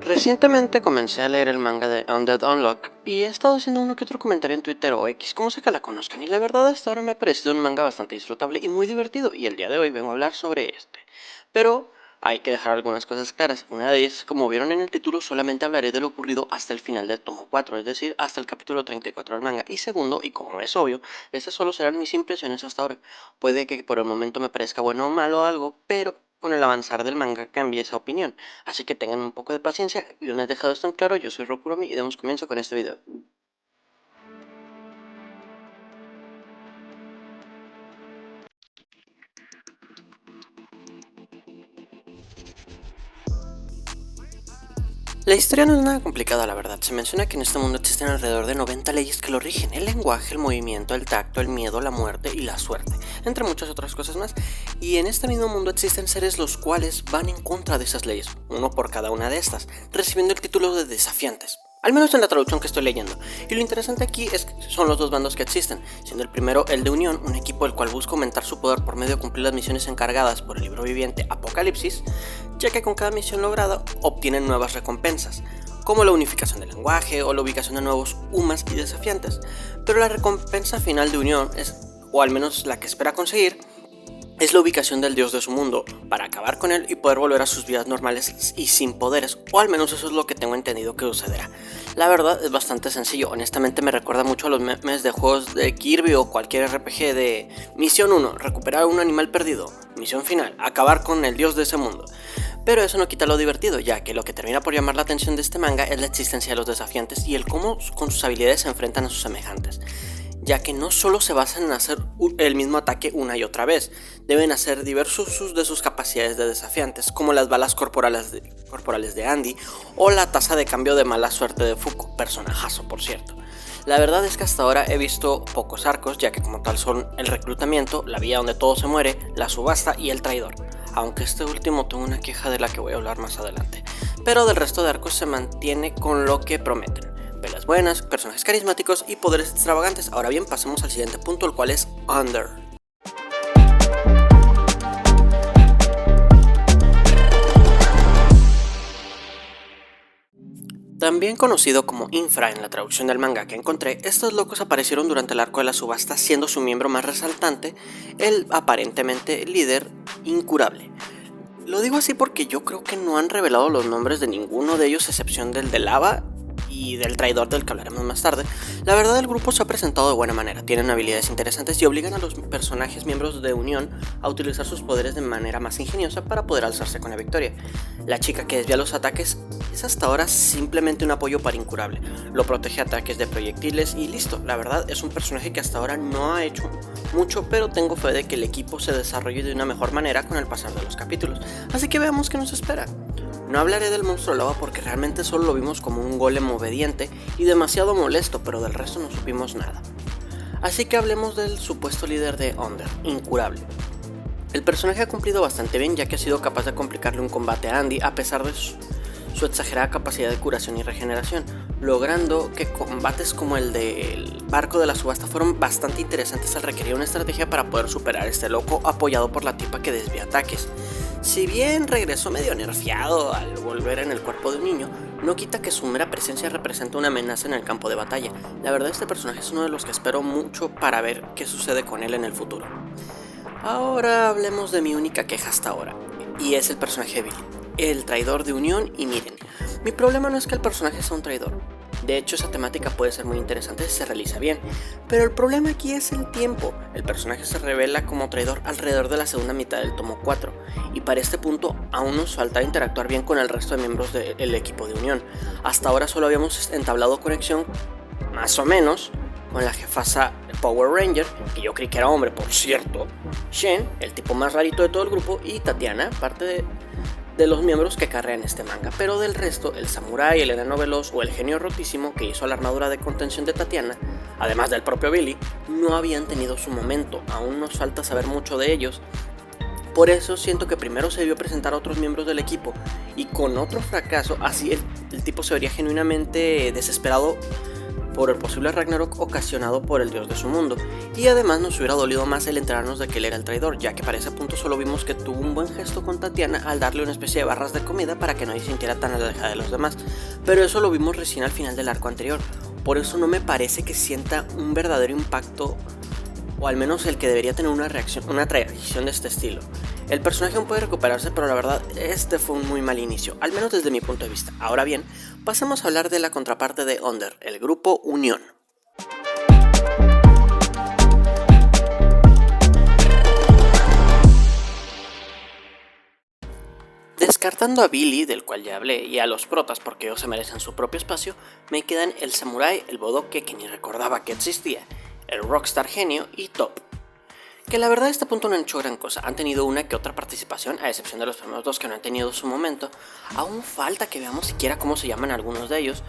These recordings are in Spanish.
Recientemente comencé a leer el manga de Undead Unlock y he estado haciendo uno que otro comentario en Twitter o X, como sea que la conozcan, y la verdad hasta ahora me ha parecido un manga bastante disfrutable y muy divertido, y el día de hoy vengo a hablar sobre este. Pero hay que dejar algunas cosas claras. Una de ellas, como vieron en el título, solamente hablaré de lo ocurrido hasta el final del tomo 4, es decir, hasta el capítulo 34 del manga. Y segundo, y como es obvio, estas solo serán mis impresiones hasta ahora. Puede que por el momento me parezca bueno o malo algo, pero con el avanzar del manga cambie esa opinión. Así que tengan un poco de paciencia, y una vez dejado esto en claro, yo soy Rokuromi y damos comienzo con este video. La historia no es nada complicada, la verdad. Se menciona que en este mundo existen alrededor de 90 leyes que lo rigen: el lenguaje, el movimiento, el tacto, el miedo, la muerte y la suerte, entre muchas otras cosas más. Y en este mismo mundo existen seres los cuales van en contra de esas leyes, uno por cada una de estas, recibiendo el título de desafiantes. Al menos en la traducción que estoy leyendo. Y lo interesante aquí es que son los dos bandos que existen, siendo el primero el de Unión, un equipo el cual busca aumentar su poder por medio de cumplir las misiones encargadas por el libro viviente Apocalipsis, ya que con cada misión lograda obtienen nuevas recompensas, como la unificación del lenguaje o la ubicación de nuevos UMAs y desafiantes. Pero la recompensa final de Unión es, o al menos la que espera conseguir, es la ubicación del dios de su mundo, para acabar con él y poder volver a sus vidas normales y sin poderes, o al menos eso es lo que tengo entendido que sucederá. La verdad es bastante sencillo, honestamente me recuerda mucho a los memes de juegos de Kirby o cualquier RPG de Misión 1, recuperar un animal perdido, misión final, acabar con el dios de ese mundo. Pero eso no quita lo divertido, ya que lo que termina por llamar la atención de este manga es la existencia de los desafiantes y el cómo con sus habilidades se enfrentan a sus semejantes, ya que no solo se basan en hacer el mismo ataque una y otra vez, deben hacer diversos usos de sus capacidades de desafiantes, como las balas corporales de Andy o la tasa de cambio de mala suerte de Fuko, personajazo por cierto. La verdad es que hasta ahora he visto pocos arcos, ya que como tal son el reclutamiento, la vía donde todo se muere, la subasta y el traidor, aunque este último tengo una queja de la que voy a hablar más adelante, pero del resto de arcos se mantiene con lo que prometen: peleas buenas, personajes carismáticos y poderes extravagantes. Ahora bien, pasemos al siguiente punto, el cual es Under. También conocido como Infra en la traducción del manga que encontré, estos locos aparecieron durante el arco de la subasta, siendo su miembro más resaltante el aparentemente líder incurable. Lo digo así porque yo creo que no han revelado los nombres de ninguno de ellos, a excepción del de Lava y del traidor del que hablaremos más tarde. La verdad, el grupo se ha presentado de buena manera, tienen habilidades interesantes y obligan a los personajes miembros de Unión a utilizar sus poderes de manera más ingeniosa para poder alzarse con la victoria. La chica que desvía los ataques es hasta ahora simplemente un apoyo para Incurable, lo protege ataques de proyectiles y listo. La verdad es un personaje que hasta ahora no ha hecho mucho, pero tengo fe de que el equipo se desarrolle de una mejor manera con el pasar de los capítulos, así que veamos qué nos espera. No hablaré del monstruo lava porque realmente solo lo vimos como un golem obediente y demasiado molesto, pero del resto no supimos nada. Así que hablemos del supuesto líder de Under, Incurable. El personaje ha cumplido bastante bien, ya que ha sido capaz de complicarle un combate a Andy a pesar de su exagerada capacidad de curación y regeneración, logrando que combates como el del barco de la subasta fueron bastante interesantes al requerir una estrategia para poder superar a este loco apoyado por la tipa que desvía ataques. Si bien regresó medio nerfeado al volver en el cuerpo de un niño, no quita que su mera presencia representa una amenaza en el campo de batalla. La verdad, este personaje es uno de los que espero mucho para ver qué sucede con él en el futuro. Ahora hablemos de mi única queja hasta ahora, y es el personaje de Billy, el traidor de Unión. Y miren, mi problema no es que el personaje sea un traidor. De hecho, esa temática puede ser muy interesante si se realiza bien, pero el problema aquí es el tiempo. El personaje se revela como traidor alrededor de la segunda mitad del tomo 4, y para este punto aún nos falta interactuar bien con el resto de miembros del equipo de Unión. Hasta ahora solo habíamos entablado conexión, más o menos, con la jefasa Power Ranger, que yo creí que era hombre por cierto, Shen, el tipo más rarito de todo el grupo, y Tatiana, parte de los miembros que carrean este manga. Pero del resto, el samurái, el enano veloz o el genio rotísimo que hizo la armadura de contención de Tatiana, además del propio Billy, no habían tenido su momento. Aún nos falta saber mucho de ellos. Por eso siento que primero se debió presentar a otros miembros del equipo, y con otro fracaso así el tipo se vería genuinamente desesperado por el posible Ragnarok ocasionado por el dios de su mundo, y además nos hubiera dolido más el enterarnos de que él era el traidor, ya que para ese punto solo vimos que tuvo un buen gesto con Tatiana al darle una especie de barras de comida para que nadie se sintiera tan alejada de los demás, pero eso lo vimos recién al final del arco anterior. Por eso no me parece que sienta un verdadero impacto, o al menos el que debería tener una traición de este estilo. El personaje aún puede recuperarse, pero la verdad este fue un muy mal inicio, al menos desde mi punto de vista. Ahora bien, pasamos a hablar de la contraparte de Under, el grupo Unión. Descartando a Billy, del cual ya hablé, y a los protas porque ellos se merecen su propio espacio, me quedan el Samurai, el Bodoque que ni recordaba que existía, el Rockstar Genio y Top, que la verdad a este punto no han hecho gran cosa. Han tenido una que otra participación, a excepción de los primeros dos que no han tenido su momento. Aún falta que veamos siquiera cómo se llaman algunos de ellos,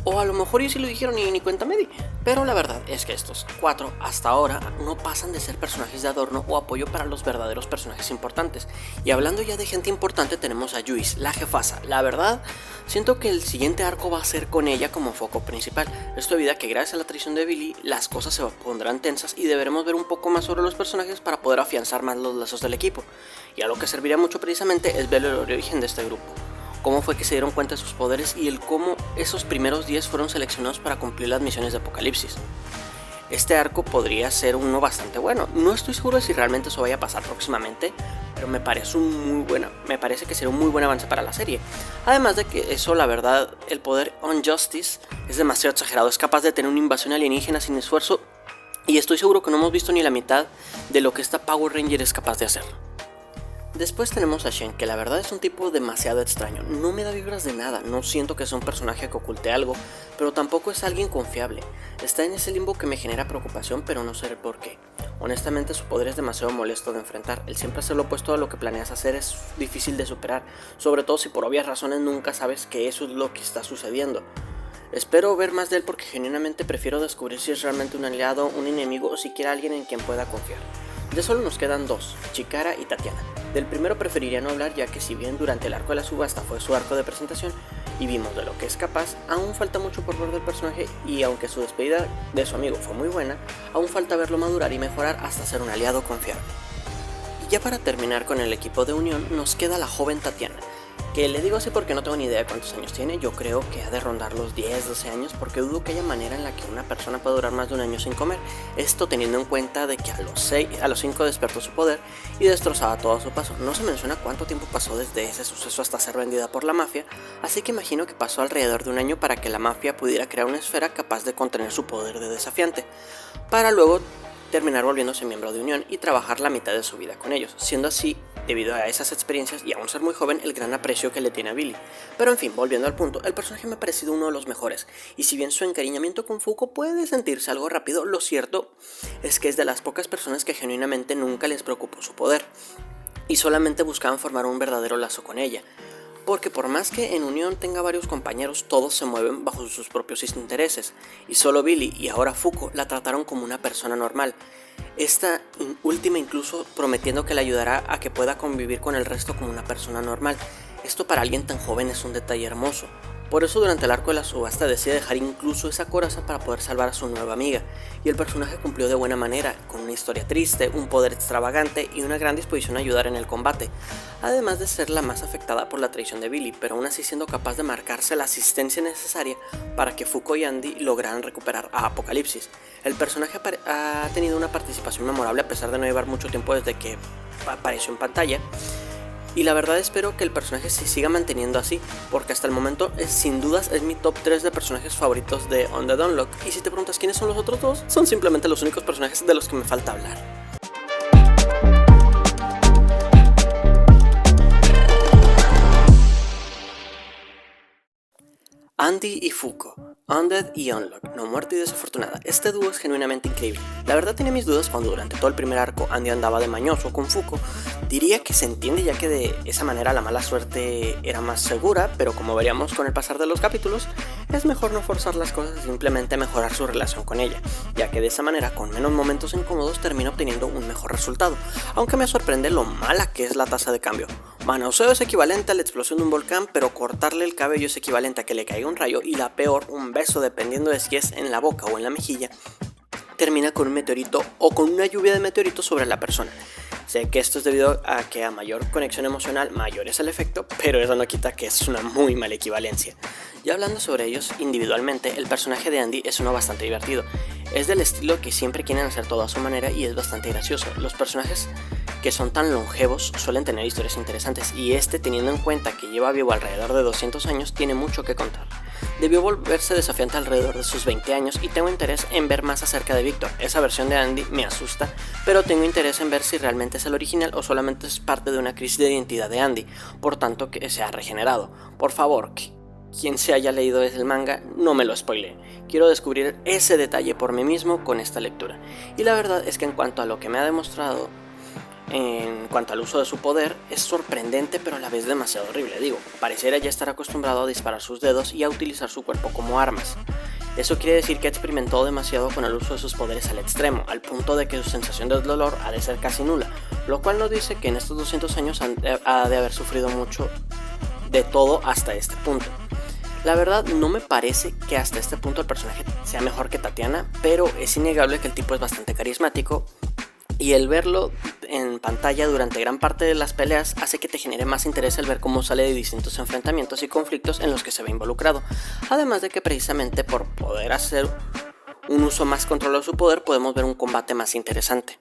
o a lo mejor y si lo dijeron y ni cuenta me di. Pero la verdad es que estos 4 hasta ahora no pasan de ser personajes de adorno o apoyo para los verdaderos personajes importantes. Y hablando ya de gente importante, tenemos a Juice, la jefasa. La verdad, siento que el siguiente arco va a ser con ella como foco principal. Esto evita que gracias a la traición de Billy las cosas se pondrán tensas y deberemos ver un poco más sobre los personajes para poder afianzar más los lazos del equipo. Y a lo que serviría mucho precisamente es ver el origen de este grupo. Cómo fue que se dieron cuenta de sus poderes y el cómo esos primeros 10 fueron seleccionados para cumplir las misiones de Apocalipsis. Este arco podría ser uno bastante bueno. No estoy seguro de si realmente eso vaya a pasar próximamente, pero me parece que será un muy buen avance para la serie. Además de que eso, la verdad, el poder Unjustice es demasiado exagerado. Es capaz de tener una invasión alienígena sin esfuerzo y estoy seguro que no hemos visto ni la mitad de lo que esta Power Ranger es capaz de hacer. Después tenemos a Shen, que la verdad es un tipo demasiado extraño. No me da vibras de nada, no siento que sea un personaje que oculte algo, pero tampoco es alguien confiable. Está en ese limbo que me genera preocupación, pero no sé el por qué. Honestamente su poder es demasiado molesto de enfrentar. El siempre hacer lo opuesto a lo que planeas hacer es difícil de superar, sobre todo si por obvias razones nunca sabes que eso es lo que está sucediendo. Espero ver más de él porque genuinamente prefiero descubrir si es realmente un aliado, un enemigo o siquiera alguien en quien pueda confiar. Ya solo nos quedan 2, Chikara y Tatiana. Del primero preferiría no hablar, ya que si bien durante el arco de la subasta fue su arco de presentación y vimos de lo que es capaz, aún falta mucho por ver del personaje y aunque su despedida de su amigo fue muy buena, aún falta verlo madurar y mejorar hasta ser un aliado confiable. Y ya para terminar con el equipo de Unión nos queda la joven Tatiana, que le digo así porque no tengo ni idea de cuántos años tiene. Yo creo que ha de rondar los 10, 12 años porque dudo que haya manera en la que una persona pueda durar más de un año sin comer. Esto teniendo en cuenta de que a los 5 despertó su poder y destrozaba todo a su paso. No se menciona cuánto tiempo pasó desde ese suceso hasta ser vendida por la mafia, así que imagino que pasó alrededor de un año para que la mafia pudiera crear una esfera capaz de contener su poder de desafiante, para luego terminar volviéndose miembro de Unión y trabajar la mitad de su vida con ellos, siendo así, debido a esas experiencias y aún ser muy joven, el gran aprecio que le tiene a Billy. Pero en fin, volviendo al punto, el personaje me ha parecido uno de los mejores, y si bien su encariñamiento con Fuko puede sentirse algo rápido, lo cierto es que es de las pocas personas que genuinamente nunca les preocupó su poder, y solamente buscaban formar un verdadero lazo con ella. Porque por más que en Unión tenga varios compañeros, todos se mueven bajo sus propios intereses, y solo Billy y ahora Fuko la trataron como una persona normal, esta última incluso prometiendo que le ayudará a que pueda convivir con el resto como una persona normal. Esto para alguien tan joven es un detalle hermoso. Por eso durante el arco de la subasta decide dejar incluso esa coraza para poder salvar a su nueva amiga, y el personaje cumplió de buena manera, con una historia triste, un poder extravagante y una gran disposición a ayudar en el combate, además de ser la más afectada por la traición de Billy, pero aún así siendo capaz de marcarse la asistencia necesaria para que Fuko y Andy lograran recuperar a Apocalipsis. El personaje ha tenido una participación memorable a pesar de no llevar mucho tiempo desde que apareció en pantalla, y la verdad espero que el personaje se siga manteniendo así, porque hasta el momento sin dudas es mi top 3 de personajes favoritos de Undead Unluck. Y si te preguntas quiénes son los otros dos, son simplemente los únicos personajes de los que me falta hablar. Andy y Fuko, Undead y Unluck, no muerta y desafortunada. Este dúo es genuinamente increíble. La verdad tenía mis dudas cuando durante todo el primer arco Andy andaba de mañoso con Fuko. Diría que se entiende ya que de esa manera la mala suerte era más segura, pero como veríamos con el pasar de los capítulos, es mejor no forzar las cosas y simplemente mejorar su relación con ella, ya que de esa manera con menos momentos incómodos termina obteniendo un mejor resultado, aunque me sorprende lo mala que es la tasa de cambio. Manoseo es equivalente a la explosión de un volcán, pero cortarle el cabello es equivalente a que le caiga un rayo y la peor, un un beso, dependiendo de si es en la boca o en la mejilla, termina con un meteorito o con una lluvia de meteoritos sobre la persona. Sé que esto es debido a que a mayor conexión emocional, mayor es el efecto, pero eso no quita que es una muy mala equivalencia. Ya hablando sobre ellos individualmente, el personaje de Andy es uno bastante divertido. Es del estilo que siempre quieren hacer todo a su manera y es bastante gracioso. Los personajes que son tan longevos suelen tener historias interesantes y teniendo en cuenta que lleva vivo alrededor de 200 años, tiene mucho que contar. Debió volverse desafiante alrededor de sus 20 años y tengo interés en ver más acerca de Victor. Esa versión de Andy me asusta, pero tengo interés en ver si realmente es el original o solamente es parte de una crisis de identidad de Andy, por tanto que se ha regenerado. Por favor, quien se haya leído el manga, no me lo spoilee. Quiero descubrir ese detalle por mí mismo con esta lectura. Y la verdad es que en cuanto a lo que me ha demostrado, en cuanto al uso de su poder, es sorprendente pero a la vez demasiado horrible. Pareciera ya estar acostumbrado a disparar sus dedos y a utilizar su cuerpo como armas. Eso quiere decir que ha experimentado demasiado con el uso de sus poderes al extremo, al punto de que su sensación de dolor ha de ser casi nula, lo cual nos dice que en estos 200 años ha de haber sufrido mucho de todo hasta este punto. La verdad no me parece que hasta este punto el personaje sea mejor que Tatiana, pero es innegable que el tipo es bastante carismático y el verlo en pantalla durante gran parte de las peleas hace que te genere más interés el ver cómo sale de distintos enfrentamientos y conflictos en los que se ve involucrado, además de que precisamente por poder hacer un uso más controlado de su poder podemos ver un combate más interesante.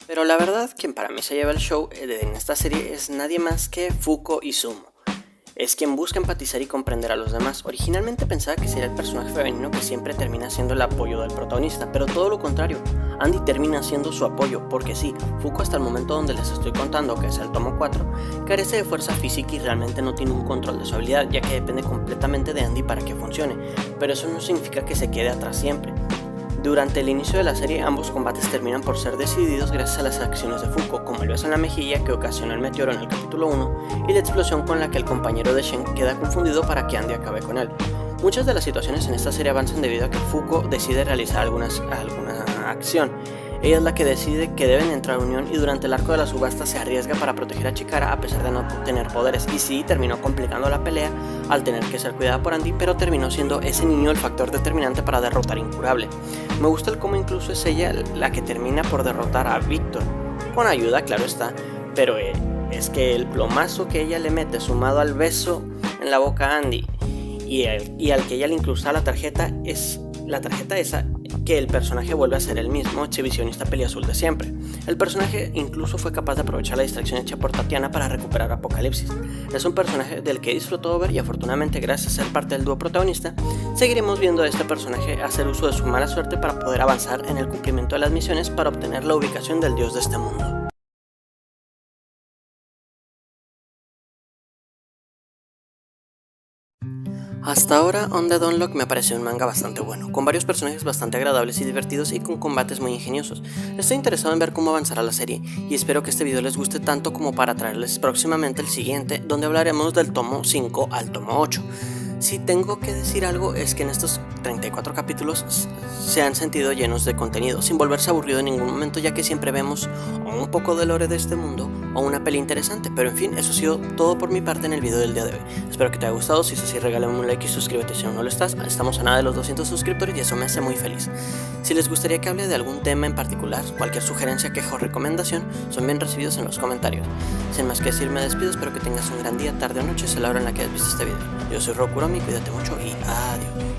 Pero la verdad, quien para mí se lleva el show en esta serie es nadie más que Fuko Izumo. Es quien busca empatizar y comprender a los demás. Originalmente pensaba que sería el personaje femenino que siempre termina siendo el apoyo del protagonista, pero todo lo contrario, Andy termina siendo su apoyo, porque sí, Fuko hasta el momento donde les estoy contando, que es el tomo 4, carece de fuerza física y realmente no tiene un control de su habilidad, ya que depende completamente de Andy para que funcione, pero eso no significa que se quede atrás siempre. Durante el inicio de la serie, ambos combates terminan por ser decididos gracias a las acciones de Fuko, como el beso en la mejilla que ocasiona el meteoro en el capítulo 1 y la explosión con la que el compañero de Shen queda confundido para que Andy acabe con él. Muchas de las situaciones en esta serie avanzan debido a que Fuko decide realizar alguna acción. Ella es la que decide que deben entrar a unión y durante el arco de la subasta se arriesga para proteger a Chikara a pesar de no tener poderes, y sí, terminó complicando la pelea al tener que ser cuidada por Andy, pero terminó siendo ese niño el factor determinante para derrotar a Incurable. Me gusta el cómo incluso es ella la que termina por derrotar a Victor, con ayuda, claro está, pero es que el plomazo que ella le mete sumado al beso en la boca a Andy y al que ella le incrusta la tarjeta esa, que el personaje vuelve a ser el mismo exhibicionista peliazul de siempre. El personaje incluso fue capaz de aprovechar la distracción hecha por Tatiana para recuperar a Apocalipsis. Es un personaje del que he disfrutado ver y afortunadamente gracias a ser parte del dúo protagonista, seguiremos viendo a este personaje hacer uso de su mala suerte para poder avanzar en el cumplimiento de las misiones para obtener la ubicación del dios de este mundo. Hasta ahora, On The Dawnlock me pareció un manga bastante bueno, con varios personajes bastante agradables y divertidos y con combates muy ingeniosos. Estoy interesado en ver cómo avanzará la serie y espero que este video les guste tanto como para traerles próximamente el siguiente, donde hablaremos del tomo 5 al tomo 8. Si tengo que decir algo es que en estos 34 capítulos se han sentido llenos de contenido, sin volverse aburrido en ningún momento, ya que siempre vemos o un poco de lore de este mundo o una peli interesante. Pero en fin, eso ha sido todo por mi parte en el video del día de hoy. Espero que te haya gustado, si es así regálame un like y suscríbete si aún no lo estás. Estamos a nada de los 200 suscriptores y eso me hace muy feliz. Si les gustaría que hable de algún tema en particular, cualquier sugerencia, queja o recomendación son bien recibidos en los comentarios. Sin más que decir, me despido, espero que tengas un gran día, tarde o noche, sea la hora en la que has visto este video. Yo soy Rokurami, cuídate mucho y adiós.